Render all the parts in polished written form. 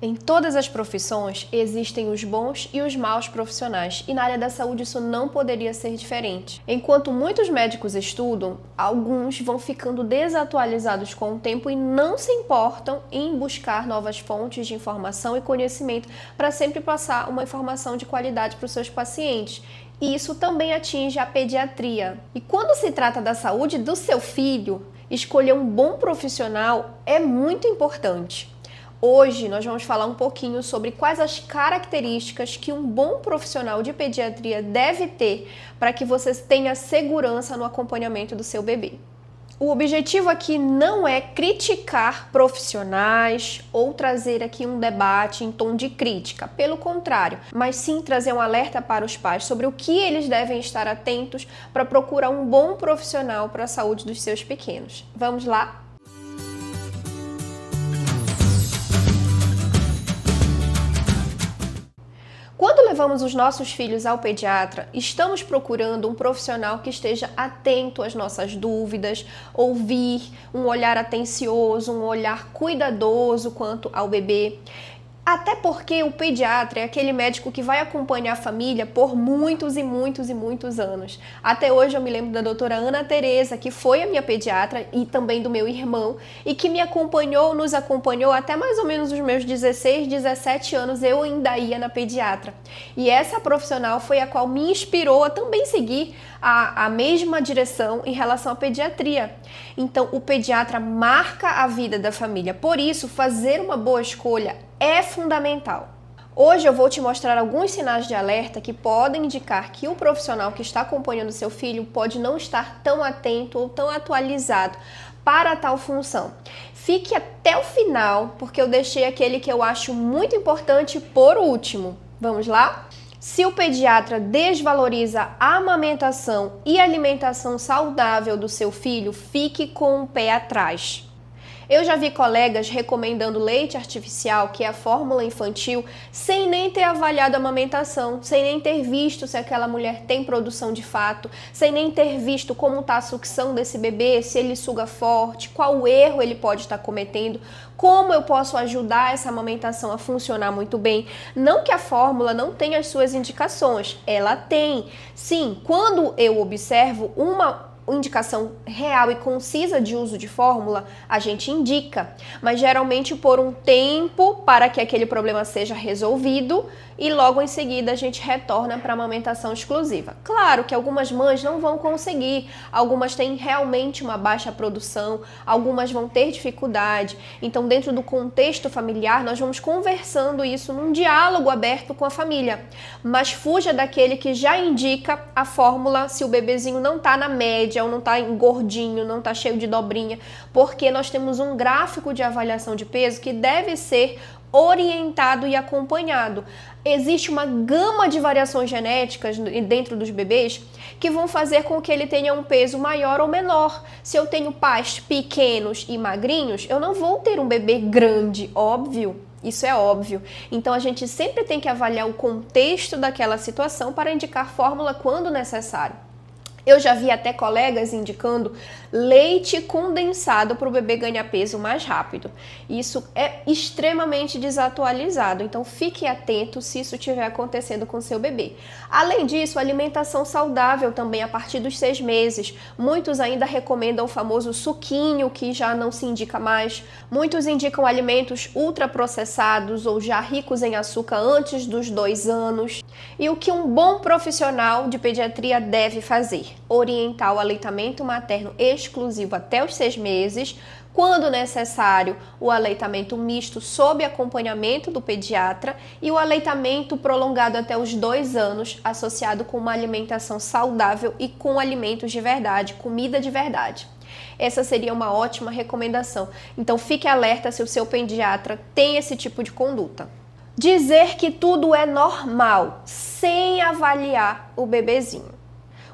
Em todas as profissões existem os bons e os maus profissionais, e na área da saúde isso não poderia ser diferente. Enquanto muitos médicos estudam, alguns vão ficando desatualizados com o tempo e não se importam em buscar novas fontes de informação e conhecimento para sempre passar uma informação de qualidade para os seus pacientes. E isso também atinge a pediatria. E quando se trata da saúde do seu filho, escolher um bom profissional é muito importante. Hoje nós vamos falar um pouquinho sobre quais as características que um bom profissional de pediatria deve ter para que você tenha segurança no acompanhamento do seu bebê. O objetivo aqui não é criticar profissionais ou trazer aqui um debate em tom de crítica, pelo contrário, mas sim trazer um alerta para os pais sobre o que eles devem estar atentos para procurar um bom profissional para a saúde dos seus pequenos. Vamos lá? Quando levamos os nossos filhos ao pediatra, estamos procurando um profissional que esteja atento às nossas dúvidas, ouvir, um olhar atencioso, um olhar cuidadoso quanto ao bebê. Até porque o pediatra é aquele médico que vai acompanhar a família por muitos e muitos e muitos anos. Até hoje eu me lembro da doutora Ana Tereza, que foi a minha pediatra e também do meu irmão, e que me acompanhou, nos acompanhou até mais ou menos os meus 16, 17 anos, eu ainda ia na pediatra. E essa profissional foi a qual me inspirou a também seguir a mesma direção em relação à pediatria. Então, o pediatra marca a vida da família, por isso, fazer uma boa escolha é fundamental. Hoje eu vou te mostrar alguns sinais de alerta que podem indicar que o profissional que está acompanhando seu filho pode não estar tão atento ou tão atualizado para tal função. Fique até o final, porque eu deixei aquele que eu acho muito importante por último. Vamos lá? Se o pediatra desvaloriza a amamentação e alimentação saudável do seu filho, fique com o pé atrás. Eu já vi colegas recomendando leite artificial, que é a fórmula infantil, sem nem ter avaliado a amamentação, sem nem ter visto se aquela mulher tem produção de fato, sem nem ter visto como está a sucção desse bebê, se ele suga forte, qual erro ele pode estar cometendo, como eu posso ajudar essa amamentação a funcionar muito bem. Não que a fórmula não tenha as suas indicações, ela tem. Sim, quando eu observo uma indicação real e concisa de uso de fórmula, a gente indica, mas geralmente por um tempo para que aquele problema seja resolvido e logo em seguida a gente retorna para a amamentação exclusiva. Claro que algumas mães não vão conseguir, algumas têm realmente uma baixa produção, algumas vão ter dificuldade, então dentro do contexto familiar nós vamos conversando isso num diálogo aberto com a família, mas fuja daquele que já indica a fórmula se o bebezinho não está na média ou não está gordinho, não está cheio de dobrinha, porque nós temos um gráfico de avaliação de peso que deve ser orientado e acompanhado. Existe uma gama de variações genéticas dentro dos bebês que vão fazer com que ele tenha um peso maior ou menor. Se eu tenho pais pequenos e magrinhos, eu não vou ter um bebê grande, óbvio. Isso é óbvio. Então a gente sempre tem que avaliar o contexto daquela situação para indicar fórmula quando necessário. Eu já vi até colegas indicando leite condensado para o bebê ganhar peso mais rápido. Isso é extremamente desatualizado, então fique atento se isso estiver acontecendo com seu bebê. Além disso, alimentação saudável também a partir dos 6 meses. Muitos ainda recomendam o famoso suquinho, que já não se indica mais. Muitos indicam alimentos ultraprocessados ou já ricos em açúcar antes dos 2 anos. E o que um bom profissional de pediatria deve fazer? Orientar o aleitamento materno exclusivo até os 6 meses, quando necessário, o aleitamento misto sob acompanhamento do pediatra e o aleitamento prolongado até os 2 anos, associado com uma alimentação saudável e com alimentos de verdade, comida de verdade. Essa seria uma ótima recomendação. Então fique alerta se o seu pediatra tem esse tipo de conduta. Dizer que tudo é normal, sem avaliar o bebezinho.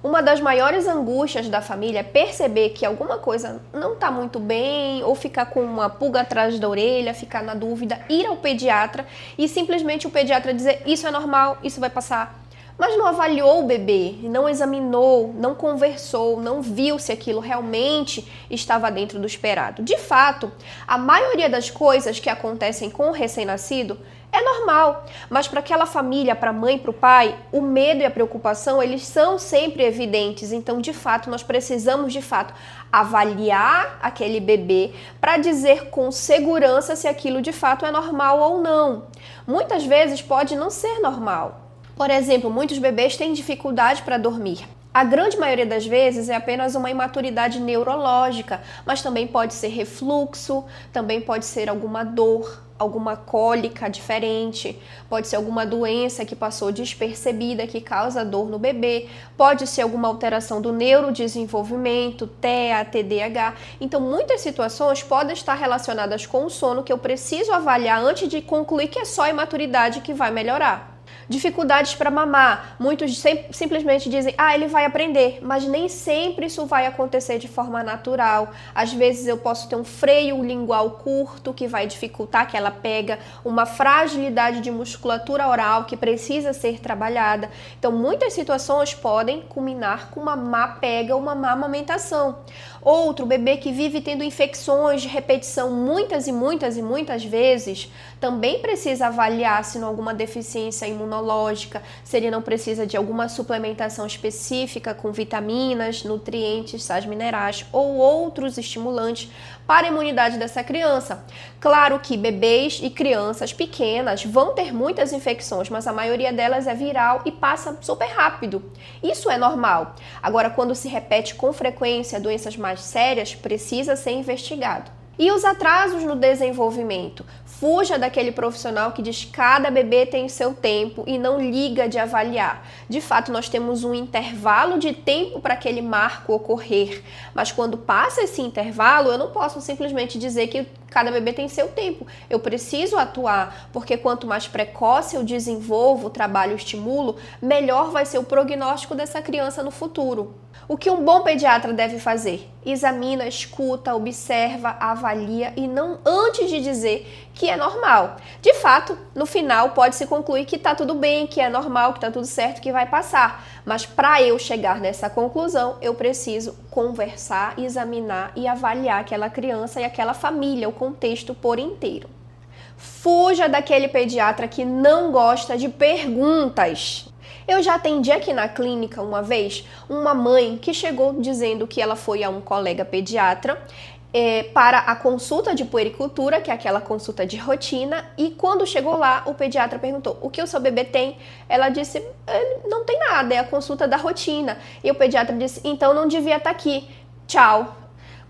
Uma das maiores angústias da família é perceber que alguma coisa não está muito bem, ou ficar com uma pulga atrás da orelha, ficar na dúvida, ir ao pediatra e simplesmente o pediatra dizer isso é normal, isso vai passar. mas não avaliou o bebê, não examinou, não conversou, não viu se aquilo realmente estava dentro do esperado. De fato, a maioria das coisas que acontecem com o recém-nascido é normal, mas para aquela família, para a mãe e para o pai, o medo e a preocupação, eles são sempre evidentes. Então, de fato, nós precisamos, avaliar aquele bebê para dizer com segurança se aquilo, de fato, é normal ou não. Muitas vezes pode não ser normal. Por exemplo, muitos bebês têm dificuldade para dormir. A grande maioria das vezes é apenas uma imaturidade neurológica, mas também pode ser refluxo, também pode ser alguma dor, alguma cólica diferente, pode ser alguma doença que passou despercebida que causa dor no bebê, pode ser alguma alteração do neurodesenvolvimento, TEA, TDAH. Então, muitas situações podem estar relacionadas com o sono que eu preciso avaliar antes de concluir que é só a imaturidade que vai melhorar. Dificuldades para mamar. Muitos simplesmente dizem, ele vai aprender, mas nem sempre isso vai acontecer de forma natural. Às vezes eu posso ter um freio lingual curto que vai dificultar que ela pega, uma fragilidade de musculatura oral que precisa ser trabalhada. Então, muitas situações podem culminar com uma má pega, uma má amamentação. Outro, bebê que vive tendo infecções de repetição muitas vezes, também precisa avaliar se não há alguma deficiência imunológica, se ele não precisa de alguma suplementação específica com vitaminas, nutrientes, sais minerais ou outros estimulantes para a imunidade dessa criança. Claro que bebês e crianças pequenas vão ter muitas infecções, mas a maioria delas é viral e passa super rápido. Isso é normal. Agora, quando se repete com frequência doenças mais sérias, precisa ser investigado. E os atrasos no desenvolvimento? Fuja daquele profissional que diz que cada bebê tem seu tempo e não liga de avaliar. De fato, nós temos um intervalo de tempo para aquele marco ocorrer, mas quando passa esse intervalo, eu não posso simplesmente dizer que cada bebê tem seu tempo. Eu preciso atuar, porque quanto mais precoce eu desenvolvo, trabalho, estimulo, melhor vai ser o prognóstico dessa criança no futuro. O que um bom pediatra deve fazer? Examina, escuta, observa, avalia e não antes de dizer que é normal. De fato, no final pode-se concluir que está tudo bem, que é normal, que está tudo certo, que vai passar. Mas para eu chegar nessa conclusão, eu preciso conversar, examinar e avaliar aquela criança e aquela família, o contexto por inteiro. Fuja daquele pediatra que não gosta de perguntas. Eu já atendi aqui na clínica uma vez uma mãe que chegou dizendo que ela foi a um colega pediatra para a consulta de puericultura, que é aquela consulta de rotina, e quando chegou lá, o pediatra perguntou, o que o seu bebê tem? Ela disse, não tem nada, é a consulta da rotina. E o pediatra disse, então não devia estar aqui, tchau.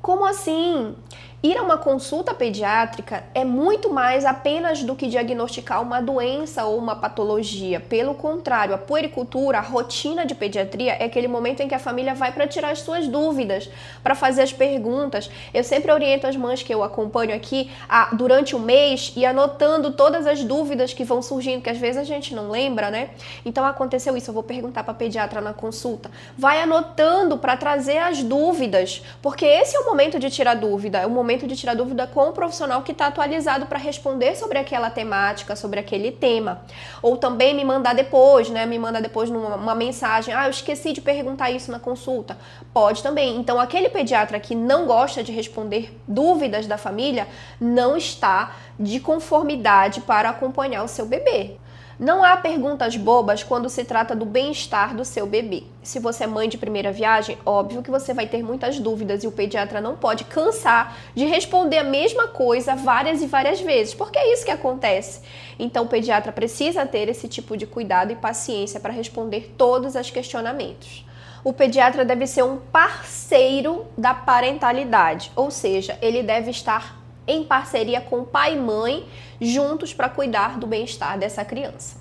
Como assim? Ir a uma consulta pediátrica é muito mais apenas do que diagnosticar uma doença ou uma patologia. Pelo contrário, a puericultura, a rotina de pediatria é aquele momento em que a família vai para tirar as suas dúvidas, para fazer as perguntas. Eu sempre oriento as mães que eu acompanho aqui durante o mês e anotando todas as dúvidas que vão surgindo, que às vezes a gente não lembra, né? Então aconteceu isso, eu vou perguntar para a pediatra na consulta. Vai anotando para trazer as dúvidas, porque esse é o momento de tirar dúvida, é o momento de tirar dúvida com o profissional que está atualizado para responder sobre aquela temática, sobre aquele tema. Ou também me mandar depois, né? Me mandar depois uma mensagem, eu esqueci de perguntar isso na consulta. Pode também. Então, aquele pediatra que não gosta de responder dúvidas da família não está de conformidade para acompanhar o seu bebê. Não há perguntas bobas quando se trata do bem-estar do seu bebê. Se você é mãe de primeira viagem, óbvio que você vai ter muitas dúvidas e o pediatra não pode cansar de responder a mesma coisa várias e várias vezes, porque é isso que acontece. Então, o pediatra precisa ter esse tipo de cuidado e paciência para responder todos os questionamentos. O pediatra deve ser um parceiro da parentalidade, ou seja, ele deve estar em parceria com pai e mãe, juntos para cuidar do bem-estar dessa criança.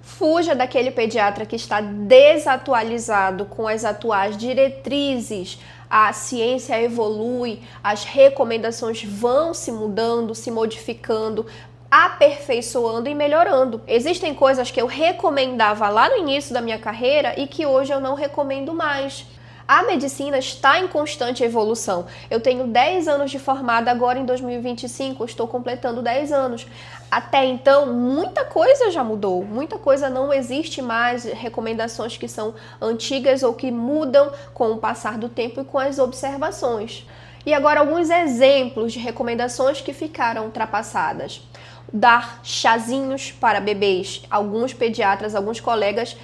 Fuja daquele pediatra que está desatualizado com as atuais diretrizes. A ciência evolui, as recomendações vão se mudando, se modificando, aperfeiçoando e melhorando. Existem coisas que eu recomendava lá no início da minha carreira e que hoje eu não recomendo mais. A medicina está em constante evolução. Eu tenho 10 anos de formada, agora em 2025 eu estou completando 10 anos. Até então, muita coisa já mudou, muita coisa não existe mais, recomendações que são antigas ou que mudam com o passar do tempo e com as observações. E agora alguns exemplos de recomendações que ficaram ultrapassadas. Dar chazinhos para bebês. Alguns pediatras, alguns colegas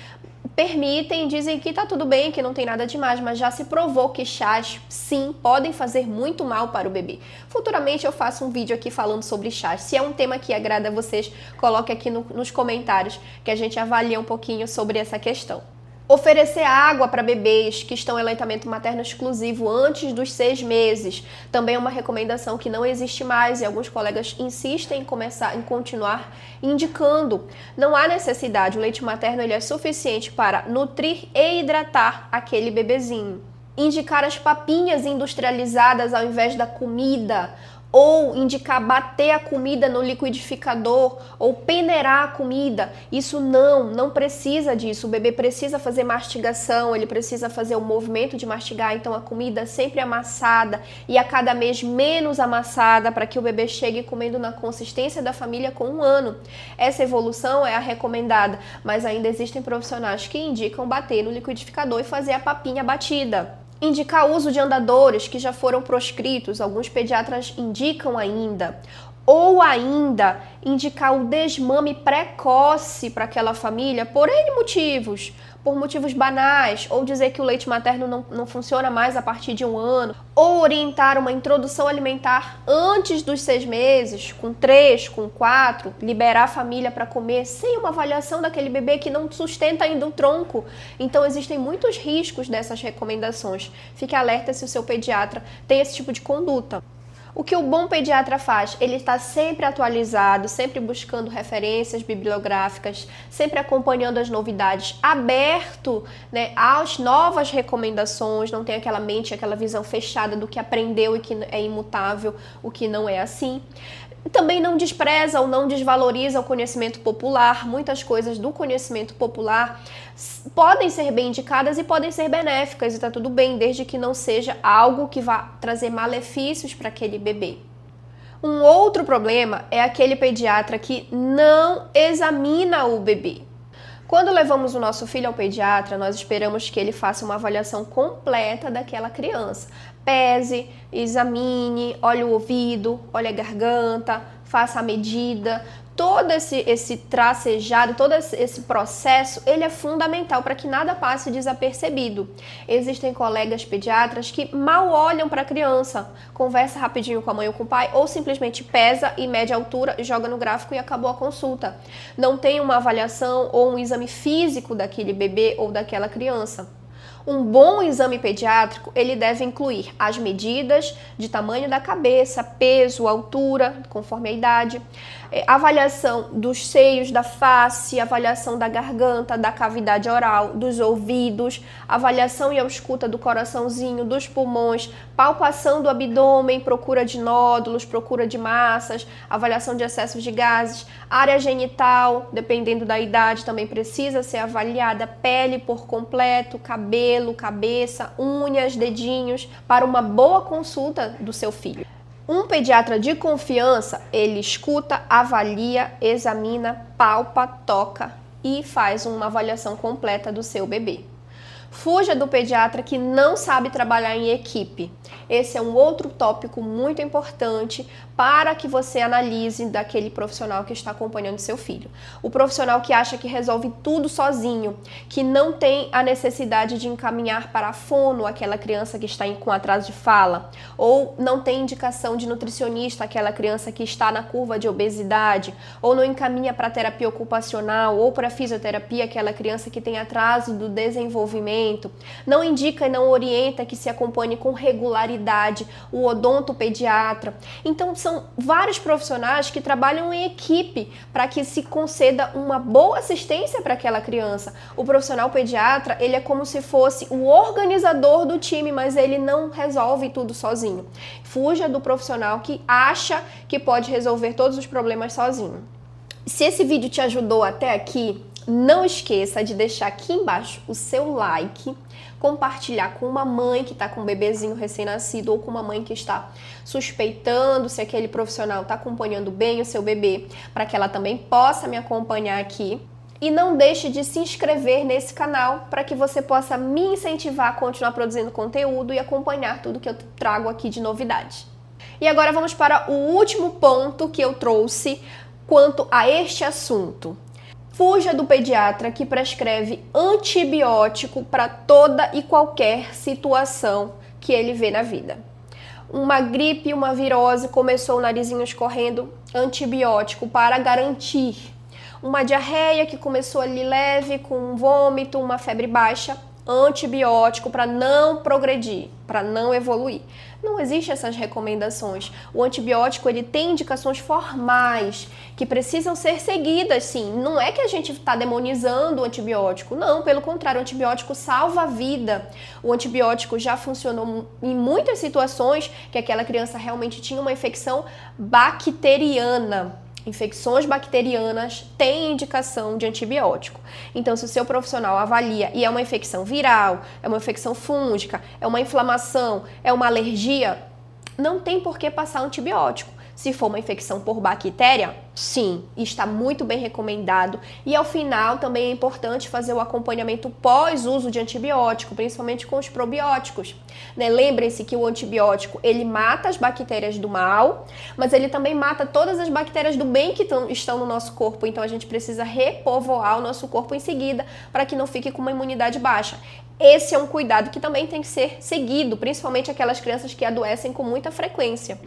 permitem, dizem que tá tudo bem, que não tem nada demais, mas já se provou que chás, sim, podem fazer muito mal para o bebê. Futuramente eu faço um vídeo aqui falando sobre chás. Se é um tema que agrada a vocês, coloque aqui nos comentários que a gente avalia um pouquinho sobre essa questão. Oferecer água para bebês que estão em aleitamento materno exclusivo antes dos 6 meses. Também é uma recomendação que não existe mais e alguns colegas insistem em continuar indicando. Não há necessidade, o leite materno ele é suficiente para nutrir e hidratar aquele bebezinho. Indicar as papinhas industrializadas ao invés da comida, ou indicar bater a comida no liquidificador, ou peneirar a comida. Isso não precisa disso. O bebê precisa fazer mastigação, ele precisa fazer o movimento de mastigar, então a comida sempre amassada e a cada mês menos amassada para que o bebê chegue comendo na consistência da família com 1 ano. Essa evolução é a recomendada, mas ainda existem profissionais que indicam bater no liquidificador e fazer a papinha batida. Indicar o uso de andadores que já foram proscritos, alguns pediatras indicam ainda. Ou ainda, indicar o desmame precoce para aquela família por N motivos, por motivos banais, ou dizer que o leite materno não funciona mais a partir de 1 ano, ou orientar uma introdução alimentar antes dos 6 meses, com 3, com 4, liberar a família para comer sem uma avaliação daquele bebê que não sustenta ainda o tronco. Então existem muitos riscos dessas recomendações. Fique alerta se o seu pediatra tem esse tipo de conduta. O que o bom pediatra faz? Ele está sempre atualizado, sempre buscando referências bibliográficas, sempre acompanhando as novidades, aberto, né, às novas recomendações, não tem aquela mente, aquela visão fechada do que aprendeu e que é imutável, o que não é assim. Também não despreza ou não desvaloriza o conhecimento popular. Muitas coisas do conhecimento popular podem ser bem indicadas e podem ser benéficas, e tá tudo bem, desde que não seja algo que vá trazer malefícios para aquele bebê. Um outro problema é aquele pediatra que não examina o bebê. Quando levamos o nosso filho ao pediatra, nós esperamos que ele faça uma avaliação completa daquela criança. Pese, examine, olhe o ouvido, olhe a garganta, faça a medida. Todo esse tracejado, todo esse processo, ele é fundamental para que nada passe desapercebido. Existem colegas pediatras que mal olham para a criança, conversa rapidinho com a mãe ou com o pai, ou simplesmente pesa e mede a altura, joga no gráfico e acabou a consulta. Não tem uma avaliação ou um exame físico daquele bebê ou daquela criança. Um bom exame pediátrico, ele deve incluir as medidas de tamanho da cabeça, peso, altura, conforme a idade, avaliação dos seios da face, avaliação da garganta, da cavidade oral, dos ouvidos, avaliação e ausculta do coraçãozinho, dos pulmões, palpação do abdômen, procura de nódulos, procura de massas, avaliação de excessos de gases, área genital, dependendo da idade, também precisa ser avaliada, pele por completo, cabelo, cabeça, unhas, dedinhos, para uma boa consulta do seu filho. Um pediatra de confiança, ele escuta, avalia, examina, palpa, toca e faz uma avaliação completa do seu bebê. Fuja do pediatra que não sabe trabalhar em equipe. Esse é um outro tópico muito importante para que você analise daquele profissional que está acompanhando seu filho. O profissional que acha que resolve tudo sozinho, que não tem a necessidade de encaminhar para a fono aquela criança que está com atraso de fala, ou não tem indicação de nutricionista aquela criança que está na curva de obesidade, ou não encaminha para terapia ocupacional ou para fisioterapia aquela criança que tem atraso do desenvolvimento, não indica e não orienta que se acompanhe com regularidade o odontopediatra. Então são vários profissionais que trabalham em equipe para que se conceda uma boa assistência para aquela criança. O profissional pediatra, ele é como se fosse o organizador do time, mas ele não resolve tudo sozinho. Fuja do profissional que acha que pode resolver todos os problemas sozinho. Se esse vídeo te ajudou até aqui, Não esqueça de deixar aqui embaixo o seu like, compartilhar com uma mãe que está com um bebezinho recém-nascido ou com uma mãe que está suspeitando se aquele profissional está acompanhando bem o seu bebê, para que ela também possa me acompanhar aqui. E não deixe de se inscrever nesse canal para que você possa me incentivar a continuar produzindo conteúdo e acompanhar tudo que eu trago aqui de novidade. E agora vamos para o último ponto que eu trouxe quanto a este assunto. Fuja do pediatra que prescreve antibiótico para toda e qualquer situação que ele vê na vida. Uma gripe, uma virose, começou o narizinho escorrendo, antibiótico para garantir. Uma diarreia que começou ali leve, com um vômito, uma febre baixa, antibiótico para não progredir, para não evoluir. Não existem essas recomendações. O antibiótico ele tem indicações formais que precisam ser seguidas, sim. Não é que a gente está demonizando o antibiótico, não, pelo contrário, o antibiótico salva a vida. O antibiótico já funcionou em muitas situações que aquela criança realmente tinha uma infecção bacteriana. Infecções bacterianas têm indicação de antibiótico. Então, se o seu profissional avalia e é uma infecção viral, é uma infecção fúngica, é uma inflamação, é uma alergia, não tem por que passar antibiótico. Se for uma infecção por bactéria, sim, está muito bem recomendado. E ao final também é importante fazer o acompanhamento pós-uso de antibiótico, principalmente com os probióticos. Né? Lembrem-se que o antibiótico, ele mata as bactérias do mal, mas ele também mata todas as bactérias do bem que estão no nosso corpo. Então a gente precisa repovoar o nosso corpo em seguida para que não fique com uma imunidade baixa. Esse é um cuidado que também tem que ser seguido, principalmente aquelas crianças que adoecem com muita frequência.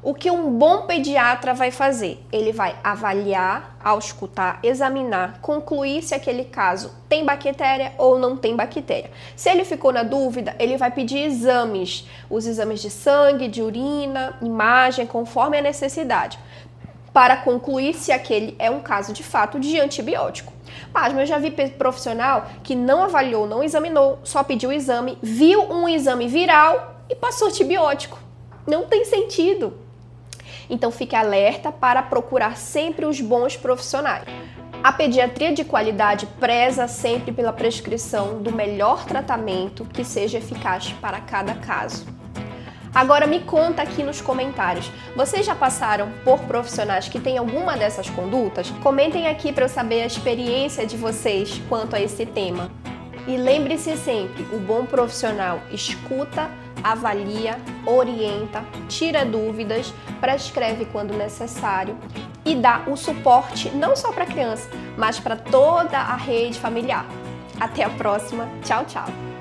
O que um bom pediatra vai fazer? Ele vai avaliar, auscultar, examinar, concluir se aquele caso tem bactéria ou não tem bactéria. Se ele ficou na dúvida, ele vai pedir exames, os exames de sangue, de urina, imagem, conforme a necessidade, para concluir se aquele é um caso de fato de antibiótico. Mas eu já vi profissional que não avaliou, não examinou, só pediu o exame, viu um exame viral e passou antibiótico. Não tem sentido. Então fique alerta para procurar sempre os bons profissionais. A pediatria de qualidade preza sempre pela prescrição do melhor tratamento que seja eficaz para cada caso. Agora me conta aqui nos comentários, vocês já passaram por profissionais que têm alguma dessas condutas? Comentem aqui para eu saber a experiência de vocês quanto a esse tema. E lembre-se sempre, o bom profissional escuta, avalia, orienta, tira dúvidas, prescreve quando necessário e dá o suporte não só para a criança, mas para toda a rede familiar. Até a próxima. Tchau, tchau!